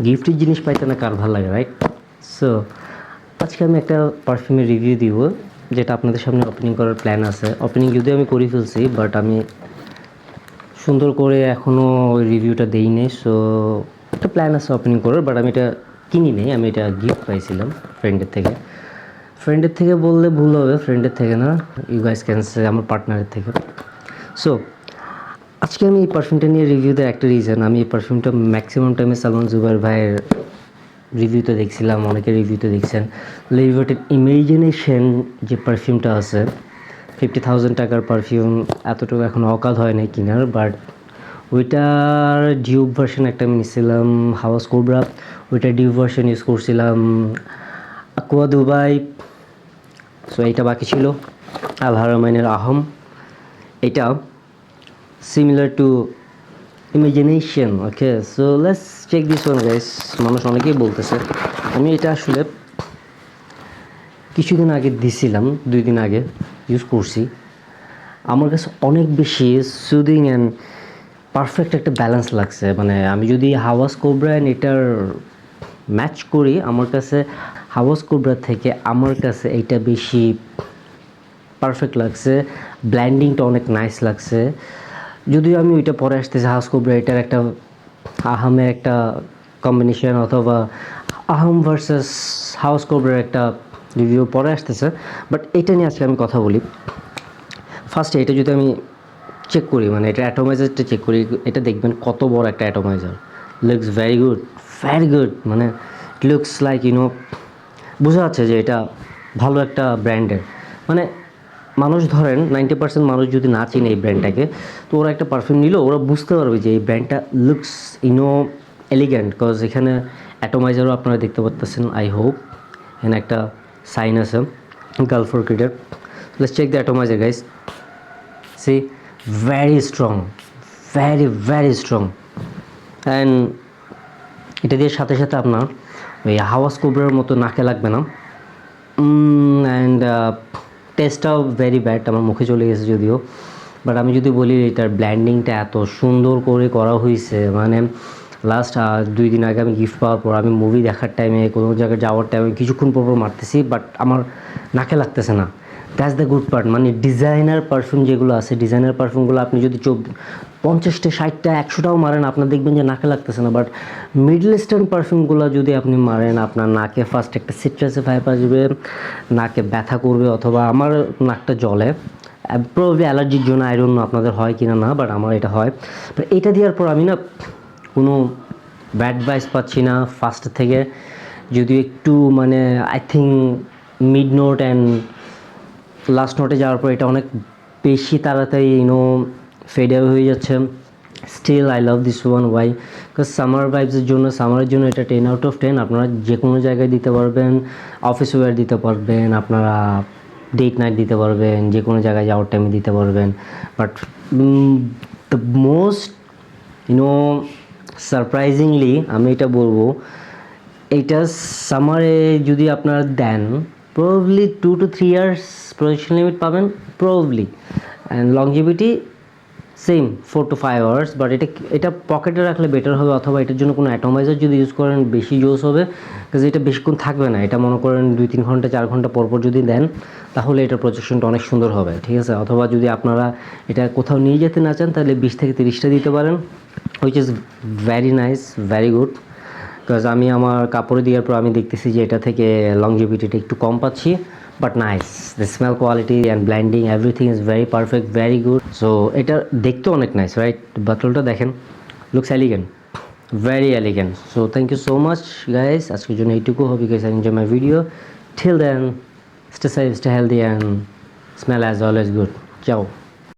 গিফটের জিনিস পাইতে না কার ভালো লাগে, রাইট? সো আজকে আমি একটা পারফিউমের রিভিউ দিব, যেটা আপনাদের সামনে ওপেনিং করার প্ল্যান আছে। ওপেনিং যদিও আমি করে ফেলছি, বাট আমি সুন্দর করে এখনও ওই রিভিউটা দেই নাই। সো একটা প্ল্যান আছে ওপেনিং করার, বাট আমি এটা কিনি নেই, আমি এটা গিফট পাইছিলাম ফ্রেন্ডের থেকে বললে ভুল হবে, ফ্রেন্ডের থেকে না, ইউ গাইস ক্যান সে আমার পার্টনারের থেকে। সো আজকে আমি এই পারফিউমটা নিয়ে রিভিউ দেওয়ার একটা রিজন, আমি এই পারফিউমটা ম্যাক্সিমাম টাইমে সালমান জুবাইর ভাইয়ের রিভিউতে দেখছিলাম, অনেকের রিভিউতে দেখছেন। লিবার্টির ইমেজিনেশন যে পারফিউমটা আছে, 50,000 টাকার পারফিউম, এতটুকু এখন অকাত হয় নাই কিনার, বাট ওইটার ডিউব ভার্সন একটা আমি নিয়েছিলাম হাওয়াস কোবরা, ওইটার ডিউব ভার্সন ইউজ করছিলাম aqua দুবাই। সো এইটা বাকি ছিল আল-হারামাইনের আহম, এটা similar to imagination. Okay, so let's check this one guys. মানুষ অনেকেই বলতেছে, আমি এটা আসলে কিছুদিন আগে দিছিলাম, 2 দিন আগে ইউজ করছি। আমার কাছে অনেক বেশি সুদিং অ্যান্ড পারফেক্ট একটা ব্যালেন্স লাগছে। মানে আমি যদি হাওয়াস কোবরা অ্যান্ড এটার ম্যাচ করি, আমার কাছে হাওয়াস কোবরা থেকে আমার কাছে এইটা বেশি পারফেক্ট লাগছে। ব্ল্যান্ডিংটা অনেক নাইস লাগছে। যদিও আমি ওইটা পরে আসতেছি, হাওয়াস কোবরা এটার একটা আহামের একটা কম্বিনেশন, অথবা আহম ভার্সেস হাউস কোবরার একটা রিভিউ পরে আসতেছে, বাট এটা নিয়ে আজকে আমি কথা বলি। ফার্স্টে এটা যদি আমি চেক করি, মানে এটা অ্যাটোমাইজারটা চেক করি, এটা দেখবেন কত বড় একটা অ্যাটোমাইজার। লুকস ভেরি গুড, মানে লুকস লাইক বোঝা যাচ্ছে যে এটা ভালো একটা ব্র্যান্ডের। মানে মানুষ ধরেন 90% মানুষ যদি না চিনে এই ব্র্যান্ডটাকে, তো ওরা একটা পারফিউম নিল, ওরা বুঝতে পারবে যে এই ব্র্যান্ডটা লুকস এলিগ্যান্ট, কজ এখানে অ্যাটোমাইজারও আপনারা দেখতে পাচ্ছেন, আই হোপ। এখানে একটা সাইন আছে গালফ অর্কিডের। Let's check the atomizer guys. See, very strong, very strong. And এটা দিয়ে সাথে সাথে আপনার ওই হাওয়াস কোবরার মতো নাকে লাগবে না। অ্যান্ড টেস্টটাও ভেরি ব্যাড, আমার মুখে চলে গেছে যদিও। বাট আমি যদি বলি এটার ব্ল্যান্ডিংটা এত সুন্দর করে করা হয়েছে, মানে লাস্ট 2 দিন আগে আমি গিফট পাওয়ার পর আমি মুভি দেখার টাইমে, কোনো জায়গায় যাওয়ার টাইমে কিছুক্ষণ পর মারতেছি, বাট আমার নাকে লাগতেছে না। That's the good part. মানে ডিজাইনার পারফিউম যেগুলো আছে, ডিজাইনার পারফিউমগুলো আপনি যদি 50টা 60টা 100টাও মারেন, আপনার দেখবেন যে নাকে লাগতেছে না। বাট মিডল ইস্টার্ন পারফিউমগুলো যদি আপনি মারেন, আপনার নাকে ফার্স্ট একটা সিট্রাসে ভাইব আসবে, নাকে ব্যথা করবে, অথবা আমার নাকটা জ্বলে, প্রবাবলি অ্যালার্জির জন্য, আই ডোন্ট নো আপনাদের হয় কিনা না, বাট আমার এটা হয়। বাট এটা দেওয়ার পর আমি না কোনো ব্যাড ভাইস পাচ্ছি না ফার্স্ট থেকে, যদিও একটু মানে I think mid note and last নোটে যাওয়ার পর এটা অনেক বেশি তাড়াতাড়ি ফেড অ্যাওয়ে হয়ে যাচ্ছে। Still I love this one, why? Because সামারের জন্য এটা 10 out of 10। আপনারা যে কোনো জায়গায় দিতে পারবেন, অফিস ওয়্যার দিতে পারবেন, আপনারা ডেট নাইট দিতে পারবেন, যে কোনো জায়গায় যাওয়ার টাইমে দিতে পারবেন। বাট দ্য মোস্ট সারপ্রাইজিংলি আমি এটা বলবো, এইটা সামারে যদি আপনারা দেন, probably 2 to 3 years projection limit পাবেন probably, and longevity same 4 to 5 hours। But এটা পকেটে রাখলে বেটার হবে, অথবা এটার জন্য কোনো অ্যাটোমাইজার যদি ইউজ করেন বেশি জোস হবে, বিকজ এটা বেশিক্ষণ থাকবে না। এটা মনে করেন 2-3 ঘন্টা 4 ঘন্টা পরপর যদি দেন, তাহলে এটার প্রজেকশনটা অনেক সুন্দর হবে, ঠিক আছে? অথবা যদি আপনারা এটা কোথাও নিয়ে যেতে না চান, তাহলে 20 থেকে 30টা দিতে পারেন, which is very nice, very good. Because আমি আমার কাপড়ে দেওয়ার পর আমি দেখতেছি যে এটা থেকে লংজিভিটিটা একটু কম পাচ্ছি, but nice, the smell quality and blending everything is very perfect, very good. So এটা দেখতেও অনেক নাইস, রাইট? বাটলটা দেখেন, looks elegant, very elegant. So thank you so much guys, আজকের জন্য এইটুকু হবে। Guys, I enjoy my video. Till then, stay safe, stay healthy, and smell as always good. Ciao.